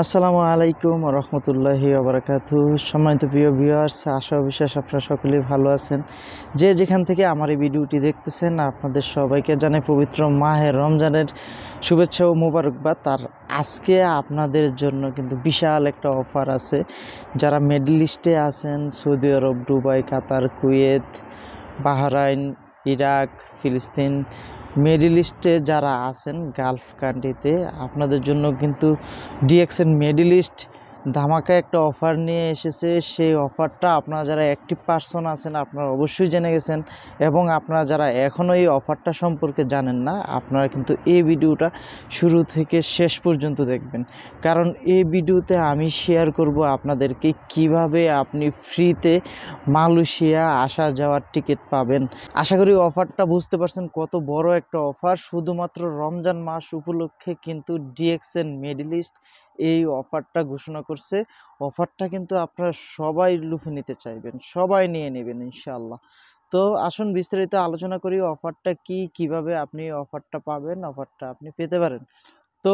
আসসালামু আলাইকুম রহমতুল্লাহি ওবারাকাতু। সম্মানিত প্রিয় ভিউয়ার্স, আশা ও বিশ্বাস আপনারা সকলেই ভালো আছেন। যে যেখান থেকে আমার এই ভিডিওটি দেখতেছেন, আপনাদের সবাইকে জানাই পবিত্র মাহে রমজানের শুভেচ্ছা ও মোবারকবাদ। তার আজকে আপনাদের জন্য কিন্তু বিশাল একটা অফার আছে। যারা মিডল ইস্টে আছেন, সৌদি আরব, দুবাই, কাতার, কুয়েত, বাহরাইন, ইরাক, ফিলিস্তিন, মিডল ইস্টে যারা আছেন গালফ কান্ট্রিতে, আপনাদের জন্য কিন্তু ডিএক্সএন মিডল ইস্ট ধামাকা একটা অফার নিয়ে এসেছে। সেই অফারটা আপনারা যারা অ্যাক্টিভ পারসন আছেন আপনারা অবশ্যই জেনে গেছেন, এবং আপনারা যারা এখনও এই অফারটা সম্পর্কে জানেন না, আপনারা কিন্তু এই ভিডিওটা শুরু থেকে শেষ পর্যন্ত দেখবেন। কারণ এই ভিডিওতে আমি শেয়ার করব আপনাদেরকে কিভাবে আপনি ফ্রিতে মালয়েশিয়া আসা যাওয়ার টিকিট পাবেন। আশা করি অফারটা বুঝতে পারছেন কত বড় একটা অফার। শুধুমাত্র রমজান মাস উপলক্ষে কিন্তু ডিএক্সএন মিডল ইস্ট এই অফারটা ঘোষণা করছে। অফারটা কিন্তু আপনারা সবাই লুফে নিতে চাইবেন, সবাই নিয়ে নেবেন ইনশাআল্লাহ। তো আসুন বিস্তারিত আলোচনা করি অফারটা কি, কিভাবে আপনি অফারটা পাবেন, অফারটা আপনি পেতে পারেন। তো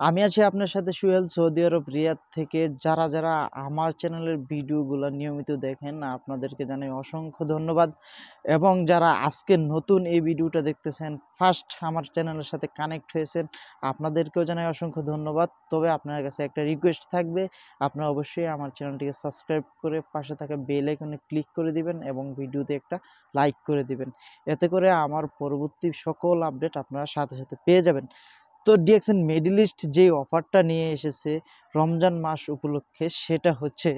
আমি আছি আপনার সাথে সুহেল, সৌদি আরব রিয়াদ থেকে। যারা যারা আমার চ্যানেলের ভিডিওগুলো নিয়মিত দেখেন আপনাদেরকে জানাই অসংখ্য ধন্যবাদ, এবং যারা আজকে নতুন এই ভিডিওটা দেখতেছেন, ফার্স্ট আমার চ্যানেলের সাথে কানেক্ট হয়েছেন, আপনাদেরকেও জানাই অসংখ্য ধন্যবাদ। তবে আপনার কাছে একটা রিকোয়েস্ট থাকবে, আপনারা অবশ্যই আমার চ্যানেলটিকে সাবস্ক্রাইব করে পাশে থাকা বেল আইকনে ক্লিক করে দিবেন এবং ভিডিওতে একটা লাইক করে দিবেন। এতে করে আমার পরবর্তী সকল আপডেট আপনারা সাথে সাথে পেয়ে যাবেন। তো ডিএক্সএন মিডল ইস্ট যে অফারটা নিয়ে এসেছে রমজান মাস উপলক্ষে, সেটা হচ্ছে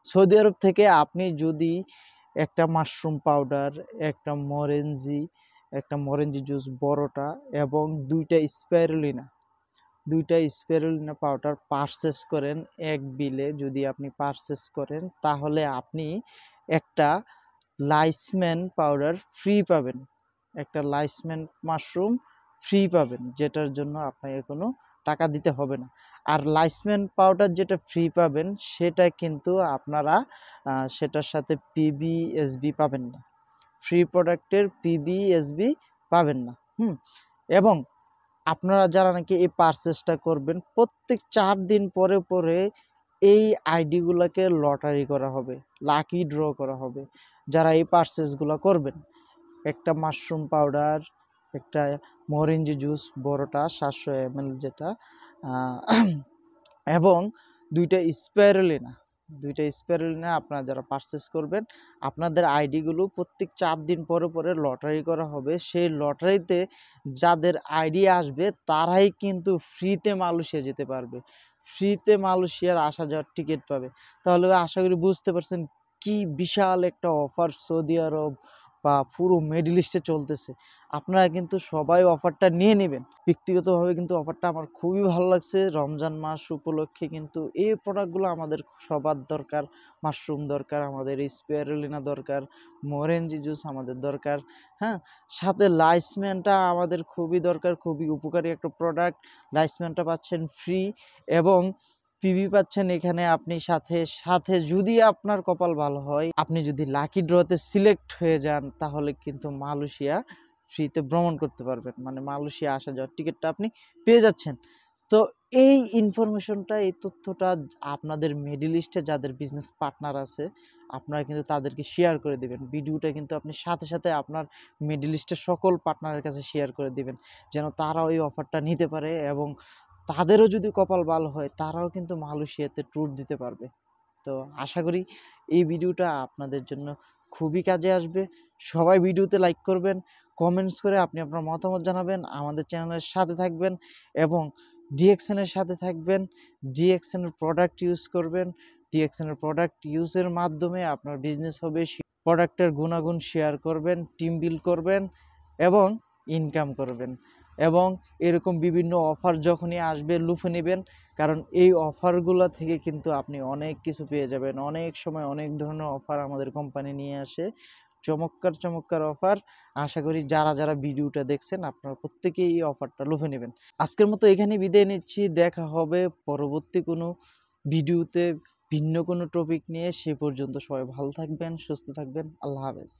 সৌদি আরব থেকে আপনি যদি একটা মাশরুম পাউডার, একটা মরেঞ্জি জুস বড়টা, এবং দুইটা স্পাইরুলিনা পাউডার পারচেস করেন এক বিলে, যদি আপনি পারচেস করেন তাহলে আপনি একটা লাইসম্যান পাউডার ফ্রি পাবেন, একটা লাইসম্যান মাশরুম ফ্রি পাবেন, যেটার জন্য আপনাকে কোনো টাকা দিতে হবে না। আর লাইসম্যান পাউডার যেটা ফ্রি পাবেন সেটা কিন্তু আপনারা সেটার সাথে পিবিএসবি পাবেন না, ফ্রি প্রোডাক্টের পিবিএসবি পাবেন না। এবং আপনারা যারা নাকি এই পারচেসটা করবেন, প্রত্যেক 4 দিন পরে পরে এই আইডিগুলোকে লটারি করা হবে, লাকি ড্র করা হবে। যারা এই পারচেসগুলো করবেন, একটা মাশরুম পাউডার, একটা মরিঞ্জি জুস বড়টা 700 ml যেটা, এবং দুইটা স্পাইরুলিনা আপনারা যারা পারচেস করবেন, আপনাদের আইডিগুলো প্রত্যেক 4 দিন পরে পরে লটারি করা হবে। সেই লটারিতে যাদের আইডি আসবে তারাই কিন্তু ফ্রিতে মালয়েশিয়া যেতে পারবে, ফ্রিতে মালয়েশিয়ার আসা যাওয়ার টিকিট পাবে। তাহলে আশা করি বুঝতে পারছেন কি বিশাল একটা অফার সৌদি আরব বা পুরো মিডল ইস্টে চলতেছে। আপনারা কিন্তু সবাই অফারটা নিয়ে নেবেন। ব্যক্তিগতভাবে কিন্তু অফারটা আমার খুবই ভালো লাগছে। রমজান মাস উপলক্ষে কিন্তু এই প্রোডাক্টগুলো আমাদের সবার দরকার। মাশরুম দরকার, আমাদের স্পাইরুলিনা দরকার, মরেঞ্জি জুস আমাদের দরকার, হ্যাঁ, সাথে লাইসম্যানটা আমাদের খুবই দরকার, খুবই উপকারী একটা প্রোডাক্ট। লাইসম্যানটা পাচ্ছেন ফ্রি, এবং পিবি পাচ্ছেন এখানে আপনি। সাথে সাথে যদি আপনার কপাল ভালো হয়, আপনি যদি লাকি ড্রতে সিলেক্ট হয়ে যান, তাহলে কিন্তু মালয়েশিয়া ফ্রিতে ভ্রমণ করতে পারবেন, মানে মালয়েশিয়া আসা যাওয়ার টিকিটটা আপনি পেয়ে যাচ্ছেন। তো এই ইনফরমেশনটা, এই তথ্যটা আপনাদের মিডল ইস্টে যাদের বিজনেস পার্টনার আছে, আপনারা কিন্তু তাদেরকে শেয়ার করে দিবেন। ভিডিওটা কিন্তু আপনি সাথে সাথে আপনার মিডল ইস্টের সকল পার্টনারের কাছে শেয়ার করে দিবেন, যেন তারা ওই অফারটা নিতে পারে, এবং তাদেরও যদি কপাল ভালো হয় তারাও কিন্তু মালয়েশিয়াতে ট্যুর দিতে পারবে। তো আশা করি এই ভিডিওটা আপনাদের জন্য খুবই কাজে আসবে। সবাই ভিডিওতে লাইক করবেন, কমেন্টস করে আপনি আপনার মতামত জানাবেন, আমাদের চ্যানেলের সাথে থাকবেন, এবং ডিএক্সএনের সাথে থাকবেন। ডিএক্সএনের প্রোডাক্ট ইউজ করবেন, ডিএক্সএনের প্রোডাক্ট ইউজের মাধ্যমে আপনার বিজনেস হবে। প্রোডাক্টের গুণাগুণ শেয়ার করবেন, টিম বিল্ড করবেন, এবং ইনকাম করবেন। এবং এরকম বিভিন্ন অফার যখনই আসবে লুফে নেবেন, কারণ এই অফারগুলো থেকে কিন্তু আপনি অনেক কিছু পেয়ে যাবেন। অনেক সময় অনেক ধরনের অফার আমাদের কোম্পানি নিয়ে আসে, চমৎকার চমৎকার অফার। আশা করি যারা যারা ভিডিওটা দেখছেন আপনারা প্রত্যেকেই এই অফারটা লুফে নেবেন। আজকের মতো এখানে বিদায় নিচ্ছি, দেখা হবে পরবর্তী কোনো ভিডিওতে ভিন্ন কোনো টপিক নিয়ে। সে পর্যন্ত সবাই ভালো থাকবেন, সুস্থ থাকবেন। আল্লাহ হাফেজ।